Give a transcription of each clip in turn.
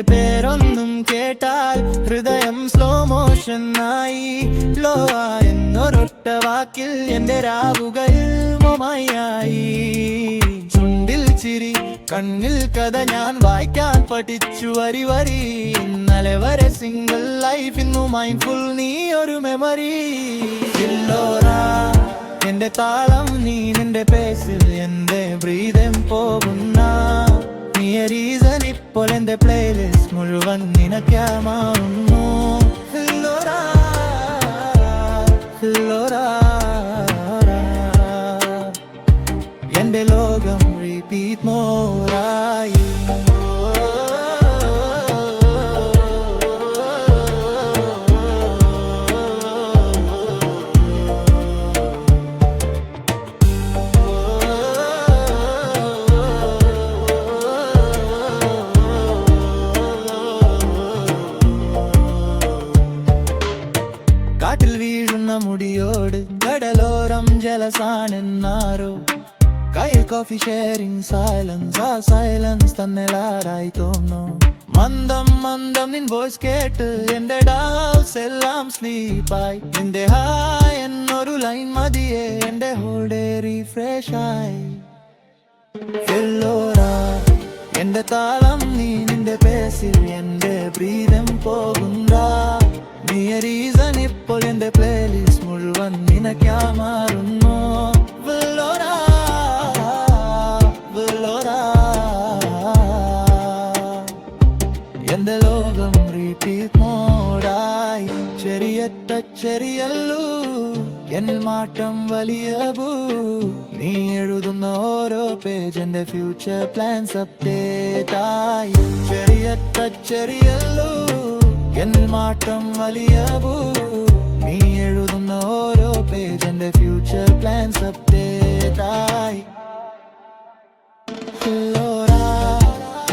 നിന്റെ പേരൊന്നും കേട്ടാൽ ഹൃദയം സ്ലോ മോഷനായി ലോ എന്നൊരൊറ്റ വാക്കിൽ എന്റെ രാവുകയിൽ മൊമയായി. ചുണ്ടിൽ ചിരി കണ്ണിൽ കഥ ഞാൻ വായിക്കാൻ പഠിച്ചു വരി വരി. ഇന്നലെ വരെ സിംഗിൾ ലൈഫ് ഇന്നു മൈൻഡ്ഫുൾ നീ ഒരു മെമ്മറി. എന്റെ താളം നീ നിന്റെ പേസിൽ എന്റെ ബ്രീതം പോകുന്ന നീ റീസൺ. ഇപ്പോൾ എന്റെ പ്ലേലിസ്റ്റ് മുഴുവൻ നിനക്കായി മാറുന്നു. എന്റെ ലോകം റിപ്പീറ്റ് മോറായി. കാട്ടിൽ വീഴുന്ന മുടിയോട് കടലോരം ജലസാണെന്നാരോ കയ്യിൽ കോഫി ഷെയറിംഗ് സൈലൻസ്. ആ സൈലൻസ് തന്നെല്ലാരായി തോന്നുന്നു. മന്ദം മന്ദം നിൻ വോയിസ് കേട്ട് എന്റെ ഡൗട്ട്സ് എല്ലാം സ്ലീപ്പായി. നിന്റെ ഹായ് എന്നൊരു ലൈൻ മതിയെ എന്റെ ഹോൾ ഡേ റീഫ്രഷ് ആയി. എന്റെ താളം നീ നിന്റെ പേസിൽ എന്റെ ബ്രീതം പോകുന്ന നീ റീസൺ. ഇപ്പോൾ എന്റെ പ്ലേലിസ്റ്റ് മുഴുവൻ നിനക്കായി മാറുന്നു. എന്റെ ലോകം റിപ്പീറ്റ് മോഡായി. ചെറിയല്ലൂ എന്നിൽ മാറ്റം വലിയബൂ. നീ എഴുതുന്ന ഓരോ പേജ് എന്റെ ഫ്യൂച്ചർ പ്ലാൻസ് അപ്ഡേറ്റ് ആയി. ചെറിയല്ലൂ എന്നിൽ മാറ്റം വലിയബൂ. നീ എഴുതുന്ന ഓരോ പേജ് എന്റെ ഫ്യൂച്ചർ പ്ലാൻസ് അപ്ഡേറ്റ് ആയി.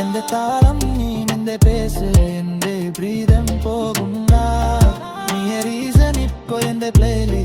എന്റെ താളം നീ നിന്റെ പേസ് എന്റെ ബ്രീതം പോകുന്ന നീ റീസൺ. ഇപ്പോൾ എന്റെ പ്ലേലിസ്റ്റ്